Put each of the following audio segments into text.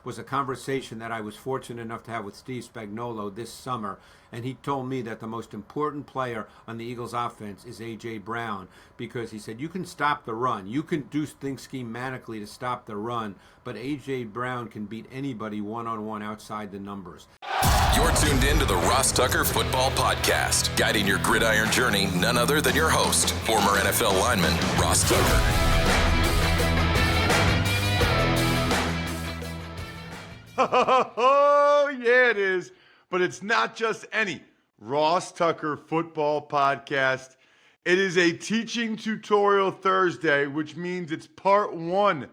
was a conversation that I was fortunate enough to have with Steve Spagnuolo this summer, and he told me that the most important player on the Eagles offense is A.J. Brown, because he said you can stop the run. You can do things schematically to stop the run, but A.J. Brown can beat anybody one-on-one outside the numbers. You're tuned in to the Ross Tucker Football Podcast, guiding your gridiron journey, none other than your host, former NFL lineman, Ross Tucker. Oh, yeah, it is. But it's not just any Ross Tucker Football Podcast. It is a teaching tutorial Thursday, which means it's part one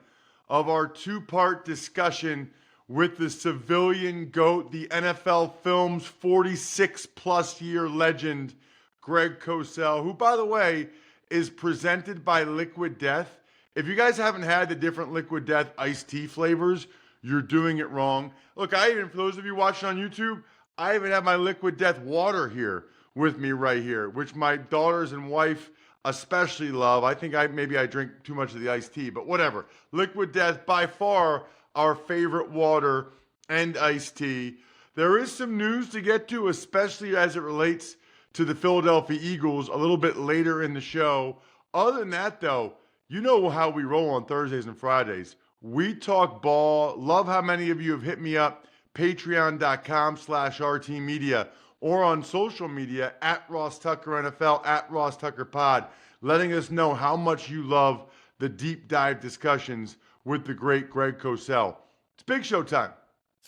of our two-part discussion with the civilian GOAT, the NFL Films 46-plus year legend, Greg Cosell, who, by the way, is presented by Liquid Death. If you guys haven't had the different Liquid Death iced tea flavors, you're doing it wrong. Look, for those of you watching on YouTube, I even have my Liquid Death water here with me right here, which my daughters and wife especially love. I think maybe I drink too much of the iced tea, but whatever. Liquid Death, by far, our favorite water and iced tea. There is some news to get to, especially as it relates to the Philadelphia Eagles a little bit later in the show. Other than that, though, you know how we roll on Thursdays and Fridays. We talk ball. Love how many of you have hit me up, patreon.com/RTmedia, or on social media, at Ross Tucker NFL, at Ross Tucker Pod, letting us know how much you love the deep dive discussions with the great Greg Cosell. It's Big Show time.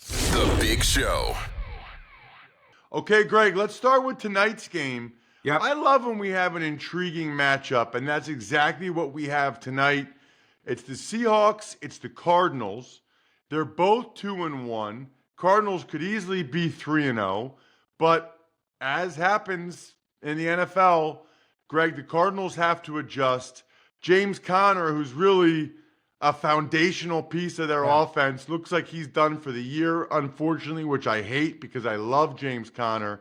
The Big Show. Okay, Greg, let's start with tonight's game. Yep. I love when we have an intriguing matchup, and that's exactly what we have tonight. It's the Seahawks, it's the Cardinals. They're both 2-1. Cardinals could easily be 3-0, but as happens in the NFL, Greg, the Cardinals have to adjust. James Conner, who's really a foundational piece of their offense, looks like he's done for the year, unfortunately, which I hate because I love James Conner.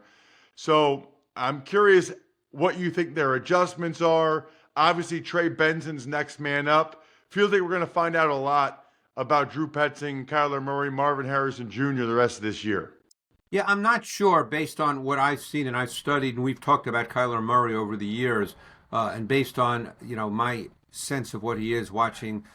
So I'm curious what you think their adjustments are. Obviously, Trey Benson's next man up. Feels like we're going to find out a lot about Drew Petzing, Kyler Murray, Marvin Harrison Jr. the rest of this year. Yeah, I'm not sure based on what I've seen and I've studied, and we've talked about Kyler Murray over the years, and based on, my sense of what he is watching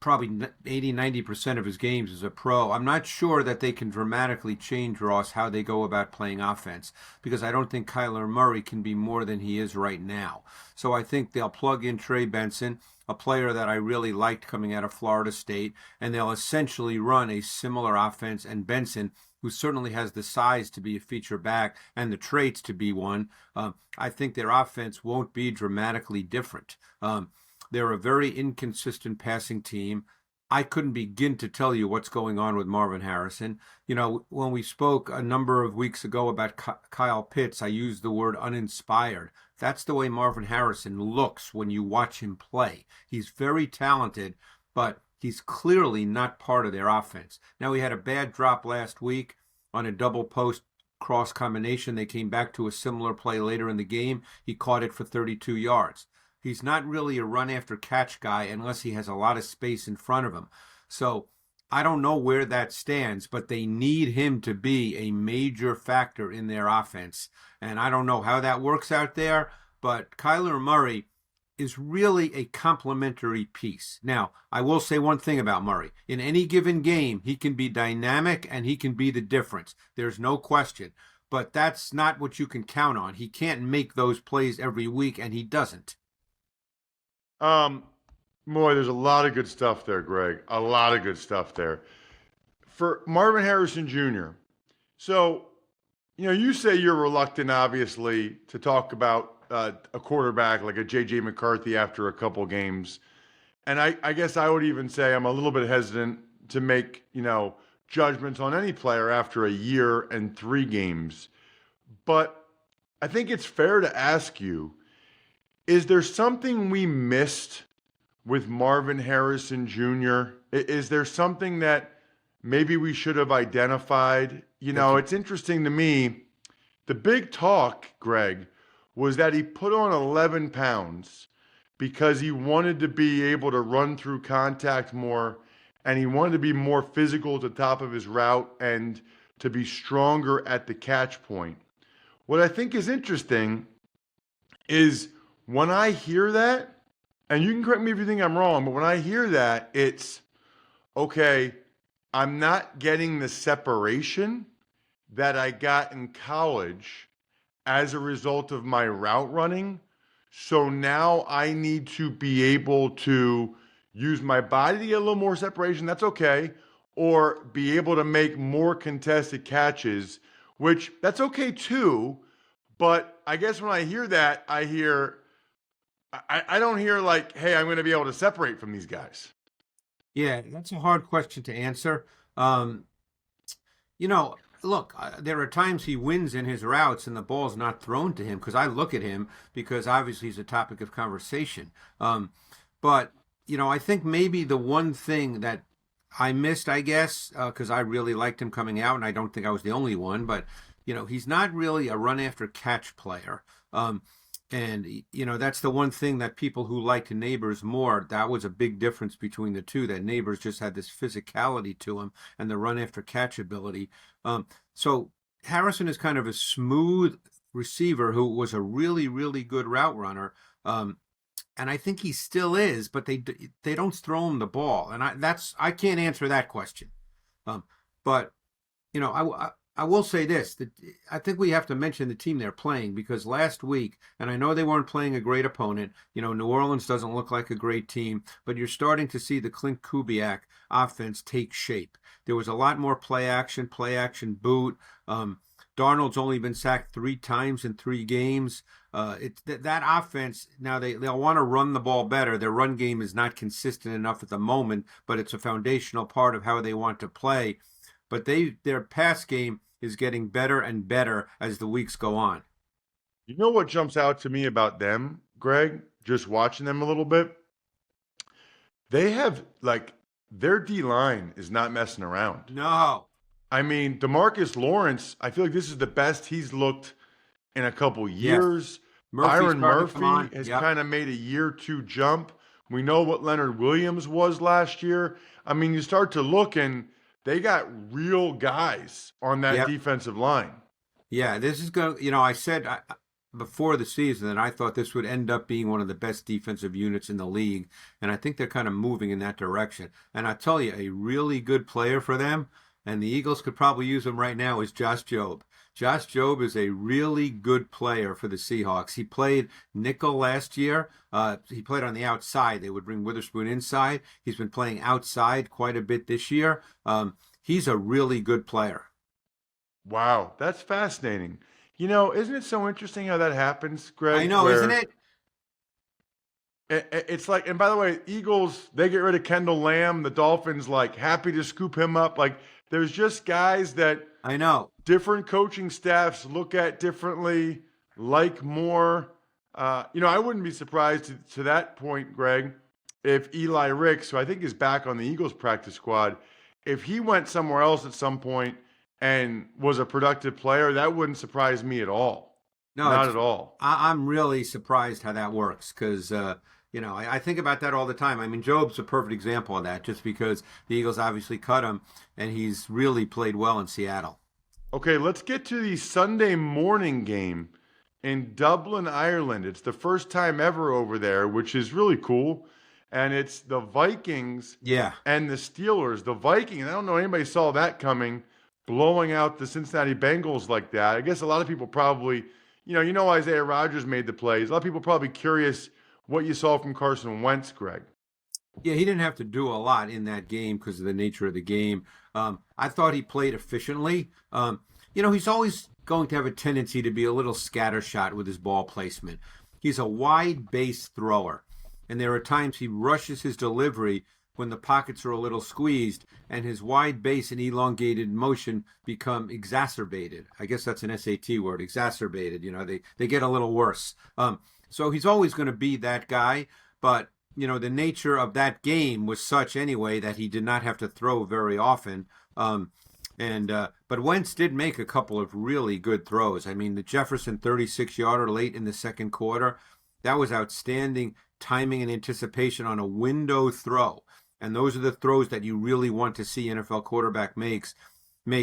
probably 80-90% of his games as a pro. I'm not sure that they can dramatically change, Ross, how they go about playing offense, because I don't think Kyler Murray can be more than he is right now. So I think they'll plug in Trey Benson, a player that I really liked coming out of Florida State, and they'll essentially run a similar offense. And Benson, who certainly has the size to be a feature back and the traits to be one, I think their offense won't be dramatically different. They're a very inconsistent passing team. I couldn't begin to tell you what's going on with Marvin Harrison. When we spoke a number of weeks ago about Kyle Pitts, I used the word uninspired. That's the way Marvin Harrison looks when you watch him play. He's very talented, but he's clearly not part of their offense. Now, he had a bad drop last week on a double post cross combination. They came back to a similar play later in the game. He caught it for 32 yards. He's not really a run-after-catch guy unless he has a lot of space in front of him. So I don't know where that stands, but they need him to be a major factor in their offense. And I don't know how that works out there, but Kyler Murray is really a complementary piece. Now, I will say one thing about Murray. In any given game, he can be dynamic and he can be the difference. There's no question. But that's not what you can count on. He can't make those plays every week, and he doesn't. Boy, there's a lot of good stuff there, Greg. A lot of good stuff there. For Marvin Harrison Jr., so, you say you're reluctant, obviously, to talk about a quarterback like a J.J. McCarthy after a couple games. And I guess I would even say I'm a little bit hesitant to make, judgments on any player after a year and 3 games. But I think it's fair to ask you, is there something we missed with Marvin Harrison Jr.? Is there something that maybe we should have identified? It's interesting to me. The big talk, Greg, was that he put on 11 pounds because he wanted to be able to run through contact more and he wanted to be more physical at the top of his route and to be stronger at the catch point. What I think is interesting is when I hear that, and you can correct me if you think I'm wrong, but when I hear that, it's okay, I'm not getting the separation that I got in college as a result of my route running. So now I need to be able to use my body to get a little more separation. That's okay. Or be able to make more contested catches, which that's okay too. But I guess when I hear that, I don't hear like, hey, I'm going to be able to separate from these guys. Yeah, that's a hard question to answer. Look, there are times he wins in his routes and the ball's not thrown to him because I look at him because obviously he's a topic of conversation. But I think maybe the one thing that I missed, I guess, because I really liked him coming out, and I don't think I was the only one, but, he's not really a run-after-catch player. That's the one thing that people who liked Neighbors more, that was a big difference between the two, that Neighbors just had this physicality to him and the run-after-catch ability. So Harrison is kind of a smooth receiver who was a really, really good route runner. And I think he still is, but they don't throw him the ball, and I can't answer that question. But I will say this: that I think we have to mention the team they're playing because last week, and I know they weren't playing a great opponent. New Orleans doesn't look like a great team, but you're starting to see the Clint Kubiak offense take shape. There was a lot more play action boot. Darnold's only been sacked 3 times in 3 games. That offense, now they'll want to run the ball better. Their run game is not consistent enough at the moment, but it's a foundational part of how they want to play. But their pass game is getting better and better as the weeks go on. You know what jumps out to me about them, Greg? Just watching them a little bit. They have, their D-line is not messing around. No. I mean, DeMarcus Lawrence, I feel like this is the best he's looked in a couple years. Yes. Byron Murphy has kind of made a year 2 jump. We know what Leonard Williams was last year. I mean, you start to look and they got real guys on that defensive line. Yeah, this is going to, I said before the season that I thought this would end up being one of the best defensive units in the league. And I think they're kind of moving in that direction. And I tell you, a really good player for them, and the Eagles could probably use him right now, is Josh Jobe. Josh Jobe is a really good player for the Seahawks. He played nickel last year. He played on the outside. They would bring Witherspoon inside. He's been playing outside quite a bit this year. He's a really good player. Wow, that's fascinating. Isn't it so interesting how that happens, Greg? I know, isn't it? It's like, and by the way, Eagles, they get rid of Kendall Lamb. The Dolphins, happy to scoop him up. There's just guys that I know different coaching staffs look at differently, more. I wouldn't be surprised to that point, Greg, if Eli Ricks, who I think is back on the Eagles practice squad, if he went somewhere else at some point and was a productive player, that wouldn't surprise me at all. No, not at all. I'm really surprised how that works because, I think about that all the time. I mean, Jobe's a perfect example of that just because the Eagles obviously cut him and he's really played well in Seattle. Okay, let's get to the Sunday morning game in Dublin, Ireland. It's the first time ever over there, which is really cool. And it's the Vikings and the Steelers. The Vikings, I don't know anybody saw that coming, blowing out the Cincinnati Bengals like that. I guess a lot of people probably, Isaiah Rodgers made the plays. A lot of people probably curious what you saw from Carson Wentz, Greg. Yeah, he didn't have to do a lot in that game because of the nature of the game. I thought he played efficiently. He's always going to have a tendency to be a little scattershot with his ball placement. He's a wide base thrower, and there are times he rushes his delivery when the pockets are a little squeezed, and his wide base and elongated motion become exacerbated. I guess that's an SAT word, exacerbated. They get a little worse. So he's always going to be that guy, but the nature of that game was such anyway that he did not have to throw very often. But Wentz did make a couple of really good throws. I mean, the Jefferson 36-yarder late in the second quarter, that was outstanding timing and anticipation on a window throw. And those are the throws that you really want to see NFL quarterback make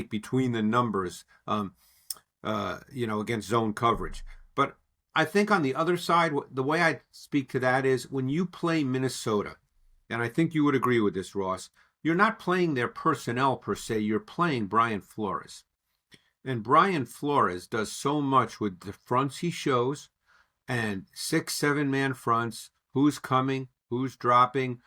between the numbers, against zone coverage. But I think on the other side, the way I speak to that is when you play Minnesota, and I think you would agree with this, Ross, you're not playing their personnel per se, you're playing Brian Flores. And Brian Flores does so much with the fronts he shows and 6-7 man fronts, who's coming, who's dropping,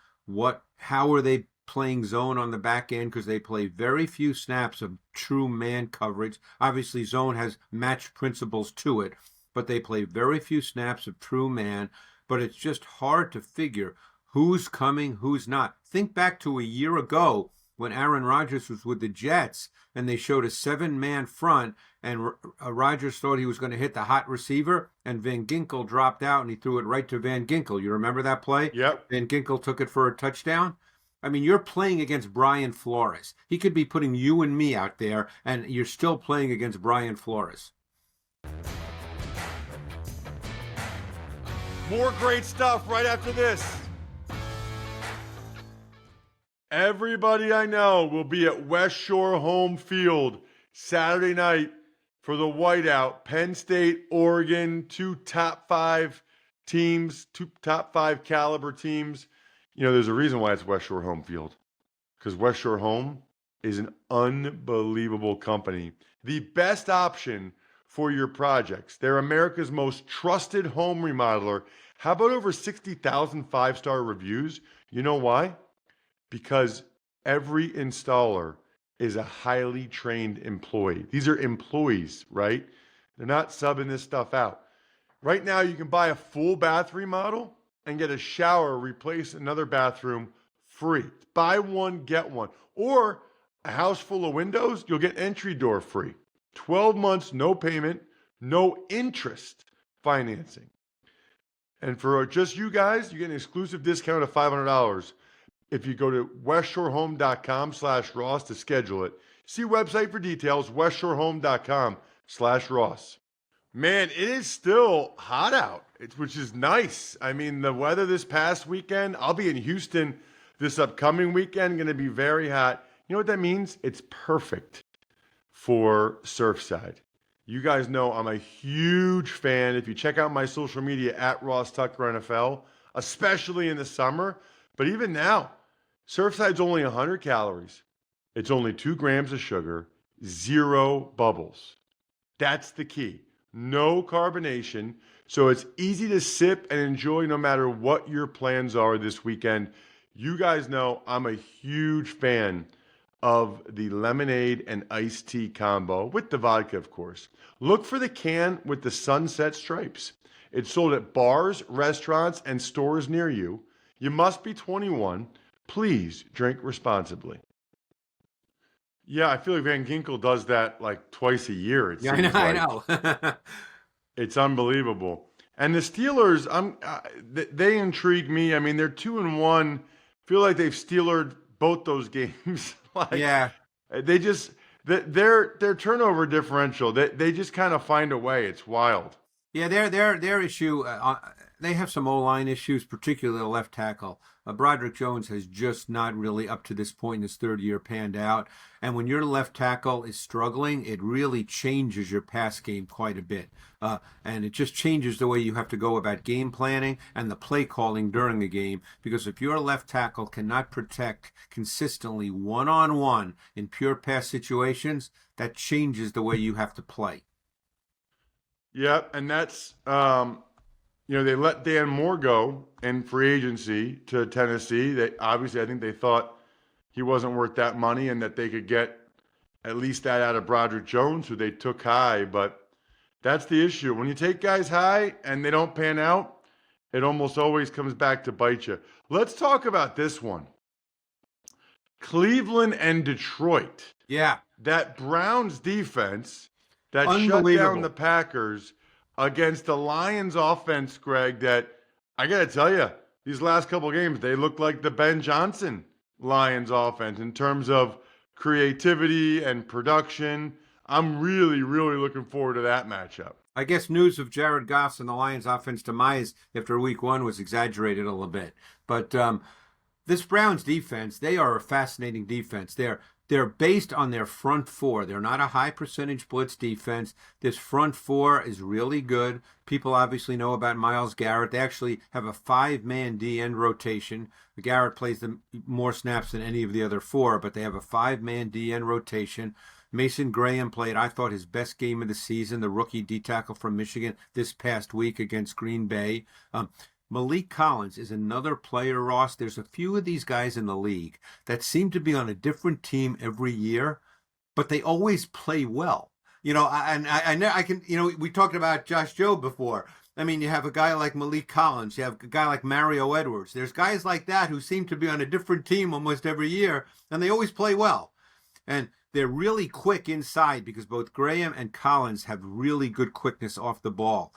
how are they playing zone on the back end, because they play very few snaps of true man coverage. Obviously, zone has match principles to it, but they play very few snaps of true man. But it's just hard to figure who's coming, who's not. Think back to a year ago when Aaron Rodgers was with the Jets and they showed a 7-man front and Rodgers thought he was going to hit the hot receiver and Van Ginkel dropped out and he threw it right to Van Ginkel. You remember that play? Yep. Van Ginkel took it for a touchdown. I mean, you're playing against Brian Flores. He could be putting you and me out there, and you're still playing against Brian Flores. More great stuff right after this. Everybody I know will be at West Shore Home Field Saturday night for the whiteout. Penn State, Oregon, two top 5 teams, two top 5 caliber teams. You know, there's a reason why it's West Shore Home Field, because West Shore Home is an unbelievable company. The best option for your projects. They're America's most trusted home remodeler. How about over 60,000 5-star reviews? You know why? Because every installer is a highly trained employee. These are employees, right? They're not subbing this stuff out. Right now, you can buy a full bath remodel and get a shower, replace another bathroom free. Buy one, get one. Or a house full of windows, you'll get entry door free. 12 months, no payment, no interest financing. And for just you guys, you get an exclusive discount of $500 if you go to westshorehome.com/Ross to schedule it. See website for details, westshorehome.com/Ross. Man, it is still hot out, which is nice. I mean, the weather this past weekend, I'll be in Houston this upcoming weekend, going to be very hot. You know what that means? It's perfect for Surfside. You guys know I'm a huge fan. If you check out my social media at Ross Tucker NFL, especially in the summer, but even now, Surfside's only 100 calories. It's only 2 grams of sugar, 0 bubbles. That's the key. No carbonation, so it's easy to sip and enjoy no matter what your plans are this weekend. You guys know I'm a huge fan of the lemonade and iced tea combo, with the vodka, of course. Look for the can with the sunset stripes. It's sold at bars, restaurants, and stores near you. You must be 21. Please drink responsibly. Yeah, I feel like Van Ginkel does that like twice a year. It seems I know. It's unbelievable. And the Steelers, they intrigue me. I mean, they're 2-1. Feel like they've Steelered both those games. Yeah. They just their turnover differential. They just kind of find a way. It's wild. Yeah, their issue. They have some O-line issues, particularly the left tackle. Broderick Jones has just not really, up to this point in his third year, panned out. And when your left tackle is struggling, it really changes your pass game quite a bit. And it just changes the way you have to go about game planning and the play calling during the game. Because if your left tackle cannot protect consistently one-on-one in pure pass situations, that changes the way you have to play. Yeah, and that's they let Dan Moore go in free agency to Tennessee. They obviously, I think they thought he wasn't worth that money and that they could get at least that out of Broderick Jones, who they took high. But that's the issue. When you take guys high and they don't pan out, it almost always comes back to bite you. Let's talk about this one. Cleveland and Detroit. Yeah. That Browns defense that shut down the Packers against the Lions offense, Greg, that I got to tell you, these last couple of games, they look like the Ben Johnson Lions offense in terms of creativity and production. I'm really, really looking forward to that matchup. I guess news of Jared Goff's and the Lions offense demise after week 1 was exaggerated a little bit. But This Browns defense, they are a fascinating defense. They're based on their front four. They're not a high percentage blitz defense. This front four is really good. People obviously know about Myles Garrett. They actually have a 5-man D-end rotation. Garrett plays the more snaps than any of the other four, but they have a 5-man D-end rotation. Mason Graham played, I thought, his best game of the season, the rookie D-tackle from Michigan this past week against Green Bay. Malik Collins is another player, Ross. There's a few of these guys in the league that seem to be on a different team every year, but they always play well. I can, we talked about Josh Jobe before. I mean, you have a guy like Malik Collins. You have a guy like Mario Edwards. There's guys like that who seem to be on a different team almost every year, and they always play well. And they're really quick inside because both Graham and Collins have really good quickness off the ball.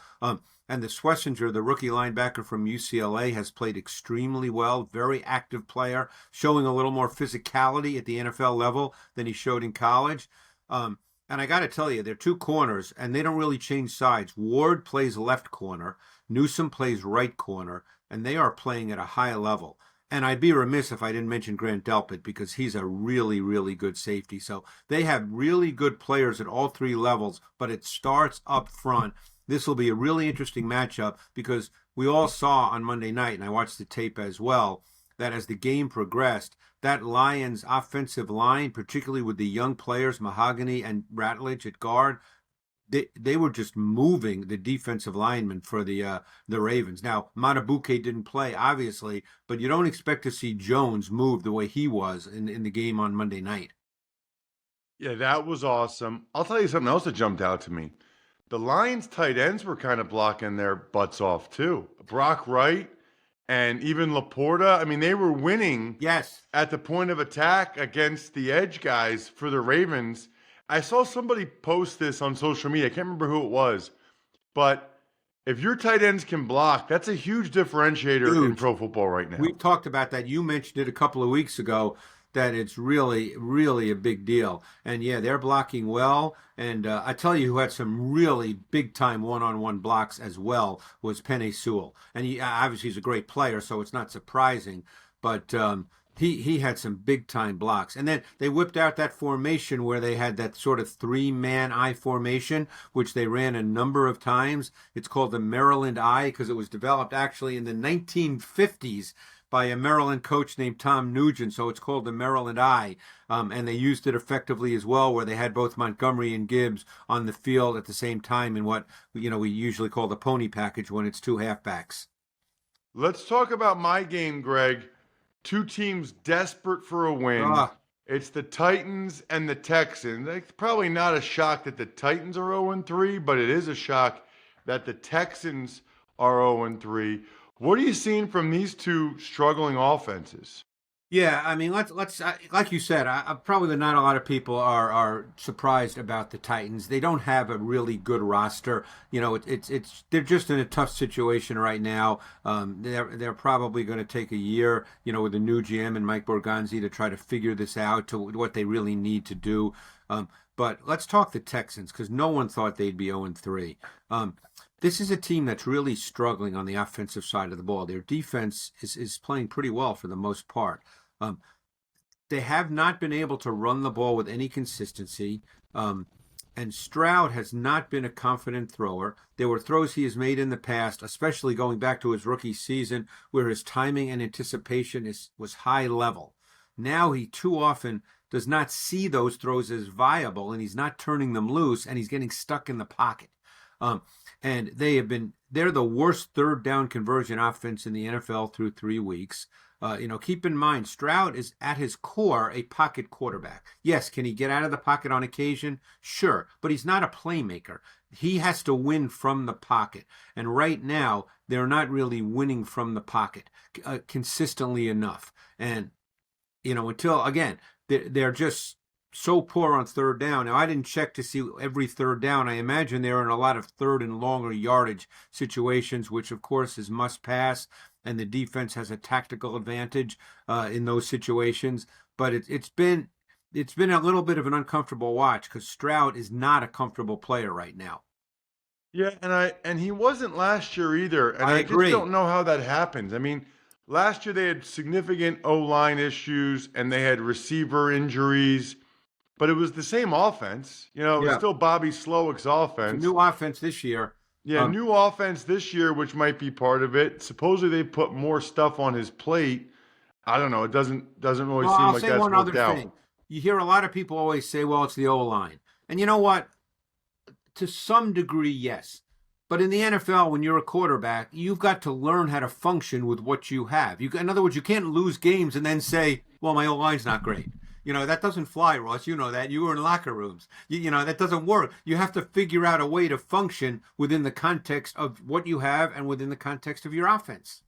And the Schlesinger, the rookie linebacker from UCLA, has played extremely well, very active player, showing a little more physicality at the NFL level than he showed in college. And I got to tell you, they're two corners, and they don't really change sides. Ward plays left corner, Newsome plays right corner, and they are playing at a high level. And I'd be remiss if I didn't mention Grant Delpit because he's a really, really good safety. So they have really good players at all three levels, but it starts up front. This will be a really interesting matchup because we all saw on Monday night, and I watched the tape as well, that as the game progressed, that Lions offensive line, particularly with the young players, Mahogany and Ratledge at guard, they were just moving the defensive linemen for the Ravens. Now, Matabuke didn't play, obviously, but you don't expect to see Jones move the way he was in the game on Monday night. Yeah, that was awesome. I'll tell you something else that jumped out to me. The Lions tight ends were kind of blocking their butts off too. Brock Wright and even Laporta. I mean, they were winning at the point of attack against the edge guys for the Ravens. I saw somebody post this on social media. I can't remember who it was. But if your tight ends can block, that's a huge differentiator in pro football right now. We've talked about that. You mentioned it a couple of weeks ago, that it's really, really a big deal. And yeah, they're blocking well. And I tell you who had some really big-time one-on-one blocks as well was Penei Sewell. And obviously he's a great player, so it's not surprising. But he had some big-time blocks. And then they whipped out that formation where they had that sort of 3-man I formation, which they ran a number of times. It's called the Maryland I because it was developed actually in the 1950s by a Maryland coach named Tom Nugent, so it's called the Maryland I, and they used it effectively as well, where they had both Montgomery and Gibbs on the field at the same time in what we usually call the pony package when it's two halfbacks. Let's talk about my game, Greg. Two teams desperate for a win. It's the Titans and the Texans. It's probably not a shock that the Titans are 0-3, but it is a shock that the Texans are 0-3. What are you seeing from these two struggling offenses? Yeah, I mean, let's like you said, probably not a lot of people are surprised about the Titans. They don't have a really good roster. They're just in a tough situation right now. They're probably going to take a year, with a new GM and Mike Borgonzi to try to figure this out to what they really need to do. But let's talk the Texans because no one thought they'd be 0-3. This is a team that's really struggling on the offensive side of the ball. Their defense is playing pretty well for the most part. They have not been able to run the ball with any consistency. And Stroud has not been a confident thrower. There were throws he has made in the past, especially going back to his rookie season, where his timing and anticipation was high level. Now he too often does not see those throws as viable, and he's not turning them loose, and he's getting stuck in the pocket. And they're the worst third down conversion offense in the NFL through 3 weeks. Keep in mind, Stroud is at his core a pocket quarterback. Yes, can he get out of the pocket on occasion? Sure, but he's not a playmaker. He has to win from the pocket. And right now, they're not really winning from the pocket consistently enough. And, they're just so poor on third down. Now, I didn't check to see every third down. I imagine they're in a lot of third and longer yardage situations, which, of course, is must pass, and the defense has a tactical advantage in those situations. But it's been a little bit of an uncomfortable watch because Stroud is not a comfortable player right now. Yeah, and he wasn't last year either, and I agree. Just don't know how that happens. I mean, Last year they had significant O-line issues and they had receiver injuries, but it was the same offense. It was Yeah, still Bobby Slowick's it's a offense. new offense this year. Yeah, Um, new offense this year, which might be part of it. Supposedly they put more stuff on his plate. I don't know. It doesn't really well, seem I'll like say that's one worked other out. thing. You hear a lot of people always say, "Well, it's the O line," and you know what? To some degree, yes. But in the NFL, when you're a quarterback, you've got to learn how to function with what you have. In other words, you can't lose games and then say, "Well, my O line's not great." That doesn't fly, Ross. You know that. You were in locker rooms. That doesn't work. You have to figure out a way to function within the context of what you have and within the context of your offense.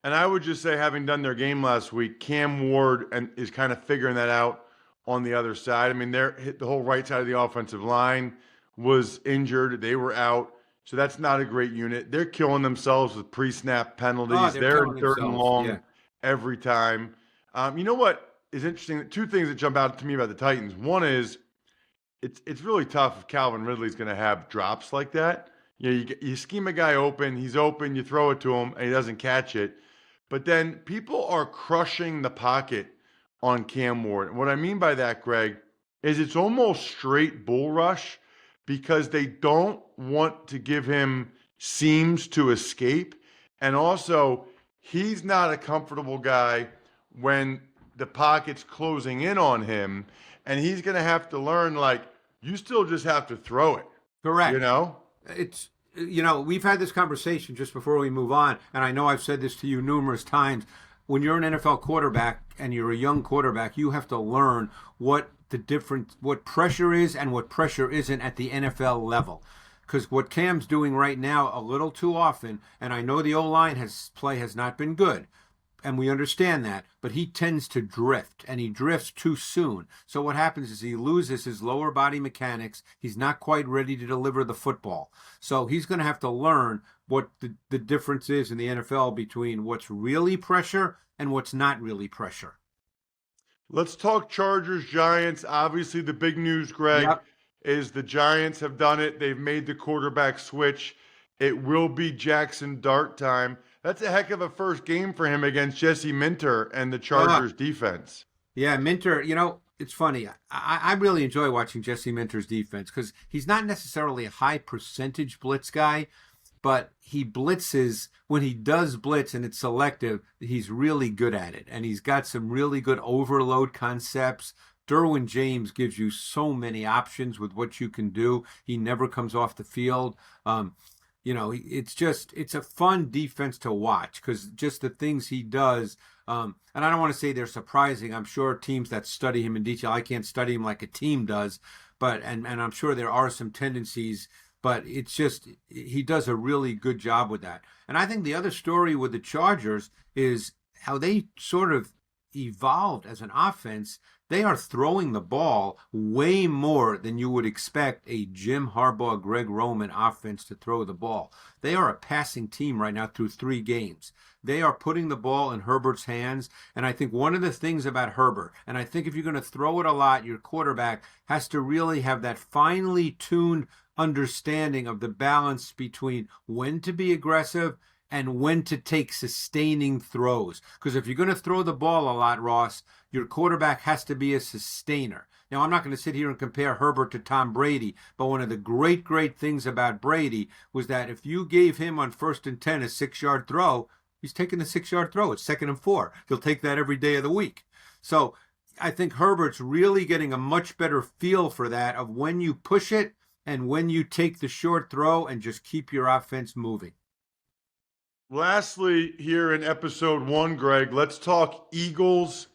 And I would just say, having done their game last week, Cam Ward is kind of figuring that out on the other side. I mean, the whole right side of the offensive line was injured. They were out. So that's not a great unit. They're killing themselves with pre-snap Oh, penalties. they're They're killing in third and themselves. long Yeah. every time. You know what is interesting? Two things that jump out to me about the Titans. One is it's really tough if Calvin Ridley's going to have drops like that. You scheme a guy open, he's open, you throw it to him, and he doesn't catch it. But then people are crushing the pocket on Cam Ward. And what I mean by that, Greg, is it's almost straight bull rush because they don't want to give him seams to escape. And also, he's not a comfortable guy when the pocket's closing in on him. And he's going to have to learn, like, you still just have to throw it, Correct. you know? It's we've had this conversation just before we move on, and I know I've said this to you numerous times. When you're an NFL quarterback and you're a young quarterback, you have to learn what what pressure is and what pressure isn't at the NFL level. Because what Cam's doing right now a little too often, and I know the O-line play has not been good, and we understand that, but he tends to drift, and he drifts too soon. So what happens is he loses his lower body mechanics. He's not quite ready to deliver the football. So he's going to have to learn what the difference is in the NFL between what's really pressure and what's not really pressure. Let's talk Chargers, Giants. Obviously, the big news, Greg, Yep. is the Giants have done it. They've made the quarterback switch. It will be Jackson Dart time. That's a heck of a first game for him against Jesse Minter and the Chargers defense. Yeah, Minter, it's funny. I really enjoy watching Jesse Minter's defense because he's not necessarily a high percentage blitz guy, but he blitzes. When he does blitz and it's selective, he's really good at it. And he's got some really good overload concepts. Derwin James gives you so many options with what you can do. He never comes off the field. It's a fun defense to watch because just the things he does. And I don't want to say they're surprising. I'm sure teams that study him in detail, I can't study him like a team does, and I'm sure there are some tendencies, but it's just he does a really good job with that. And I think the other story with the Chargers is how they sort of evolved as an offense. They are throwing the ball way more than you would expect a Jim Harbaugh, Greg Roman offense to throw the ball. They are a passing team right now through 3 games. They are putting the ball in Herbert's hands. And I think one of the things about Herbert, and I think if you're going to throw it a lot, your quarterback has to really have that finely tuned understanding of the balance between when to be aggressive and when to take sustaining throws. Because if you're going to throw the ball a lot, Ross, your quarterback has to be a sustainer. Now, I'm not going to sit here and compare Herbert to Tom Brady, but one of the great things about Brady was that if you gave him on 1st and 10 a 6-yard throw, he's taking the 6-yard throw. It's 2nd and 4. He'll take that every day of the week. So I think Herbert's really getting a much better feel for that of when you push it and when you take the short throw and just keep your offense moving. Lastly, here in episode 1, Greg, let's talk Eagles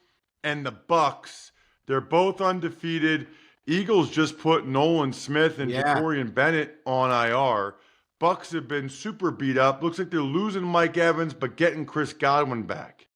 and the Bucks. They're both undefeated. Eagles just put Nolan Smith and Jacorian Bennett on IR. Bucks have been super beat up. Looks like they're losing Mike Evans, but getting Chris Godwin back.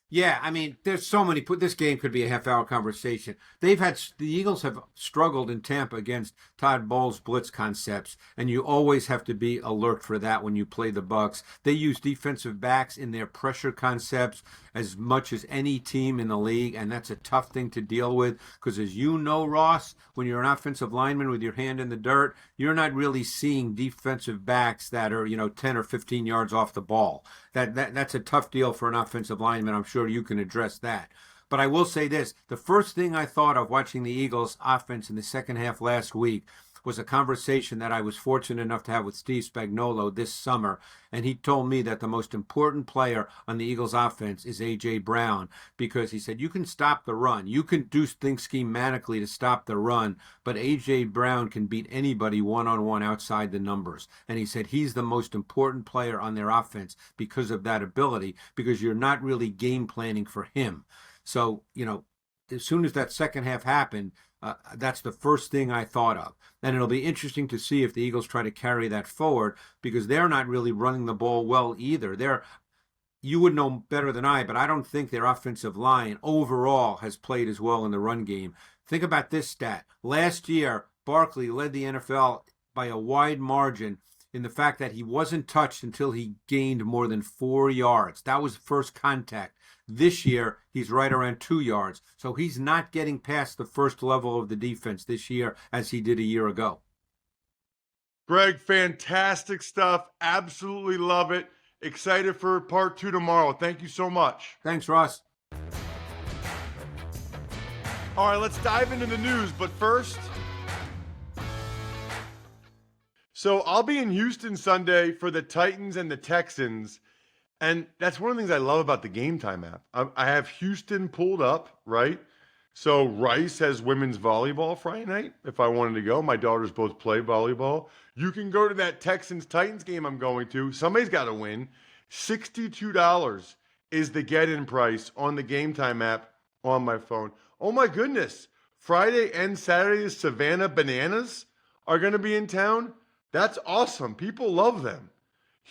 Yeah, I mean, there's so many. This game could be a half-hour conversation. The Eagles have struggled in Tampa against Todd Bowles' blitz concepts, and you always have to be alert for that when you play the Bucs. They use defensive backs in their pressure concepts as much as any team in the league, and that's a tough thing to deal with because, as you know, Ross, when you're an offensive lineman with your hand in the dirt, you're not really seeing defensive backs that are 10 or 15 yards off the ball. That's a tough deal for an offensive lineman. I'm sure you can address that. But I will say this. The first thing I thought of watching the Eagles offense in the second half last week was a conversation that I was fortunate enough to have with Steve Spagnuolo this summer. And he told me that the most important player on the Eagles offense is A.J. Brown because he said, you can stop the run. You can do things schematically to stop the run, but A.J. Brown can beat anybody one-on-one outside the numbers. And he said he's the most important player on their offense because of that ability, because you're not really game planning for him. So, as soon as that second half happened, that's the first thing I thought of. And it'll be interesting to see if the Eagles try to carry that forward because they're not really running the ball well either. You would know better than I, but I don't think their offensive line overall has played as well in the run game. Think about this stat. Last year, Barkley led the NFL by a wide margin in the fact that he wasn't touched until he gained more than 4 yards. That was first contact. This year, he's right around 2 yards. So he's not getting past the first level of the defense this year as he did a year ago. Greg, fantastic stuff. Absolutely love it. Excited for part 2 tomorrow. Thank you so much. Thanks, Ross. All right, let's dive into the news. But first, so I'll be in Houston Sunday for the Titans and the Texans. And that's one of the things I love about the Game Time app. I have Houston pulled up, right? So Rice has women's volleyball Friday night if I wanted to go. My daughters both play volleyball. You can go to that Texans-Titans game I'm going to. Somebody's got to win. $62 is the get-in price on the Game Time app on my phone. Oh my goodness. Friday and Saturday, the Savannah Bananas are going to be in town. That's awesome. People love them.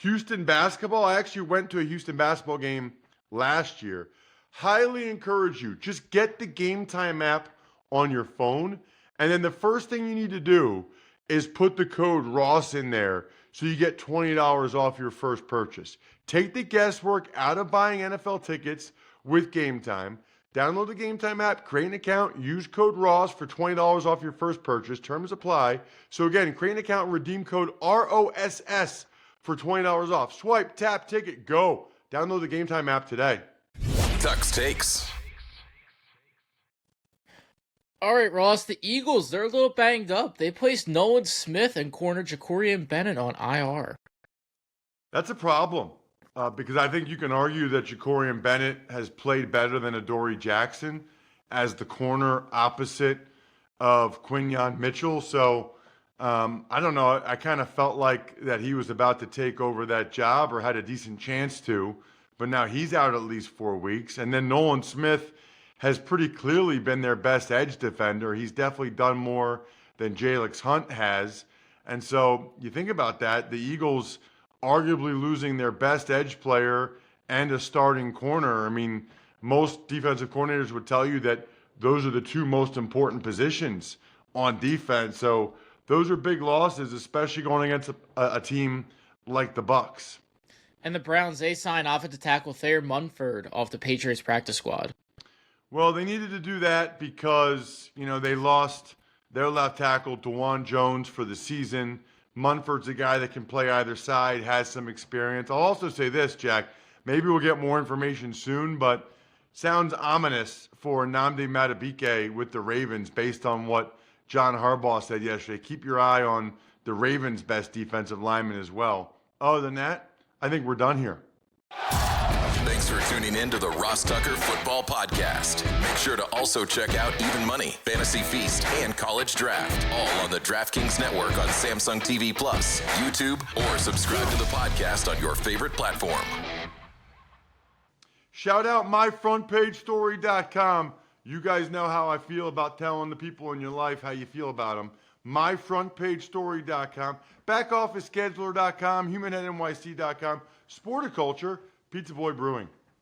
Houston basketball. I actually went to a Houston basketball game last year. Highly encourage you. Just get the Game Time app on your phone. And then the first thing you need to do is put the code Ross in there so you get $20 off your first purchase. Take the guesswork out of buying NFL tickets with Game Time. Download the Game Time app, create an account, use code Ross for $20 off your first purchase. Terms apply. So again, create an account and redeem code ROSS for $20 off. Swipe, tap, ticket, go. Download the Game Time app today. Tux Takes. All right, Ross, the Eagles, they're a little banged up. They placed Nolan Smith and corner Jacorian Bennett on IR. That's a problem because I think you can argue that Jacorian Bennett has played better than Adoree Jackson as the corner opposite of Quinyon Mitchell. So I don't know. I kind of felt like that he was about to take over that job or had a decent chance to, but now he's out at least 4 weeks. And then Nolan Smith has pretty clearly been their best edge defender. He's definitely done more than Jalix Hunt has. And so you think about that, the Eagles arguably losing their best edge player and a starting corner. I mean, most defensive coordinators would tell you that those are the two most important positions on defense. So those are big losses, especially going against a team like the Bucs. And the Browns, they signed offensive tackle Thayer Munford off the Patriots practice squad. Well, they needed to do that because, they lost their left tackle, DeJuan Jones, for the season. Munford's a guy that can play either side, has some experience. I'll also say this, Jack. Maybe we'll get more information soon, but sounds ominous for Nnamdi Madubuike with the Ravens based on what John Harbaugh said yesterday. Keep your eye on the Ravens' best defensive lineman as well. Other than that, I think we're done here. Thanks for tuning in to the Ross Tucker Football Podcast. Make sure to also check out Even Money, Fantasy Feast, and College Draft, all on the DraftKings Network on Samsung TV Plus, YouTube, or subscribe to the podcast on your favorite platform. Shout out myfrontpagestory.com. You guys know how I feel about telling the people in your life how you feel about them. myfrontpagestory.com, backofficescheduler.com, humanheadnyc.com, Sporticulture, Pizza Boy Brewing.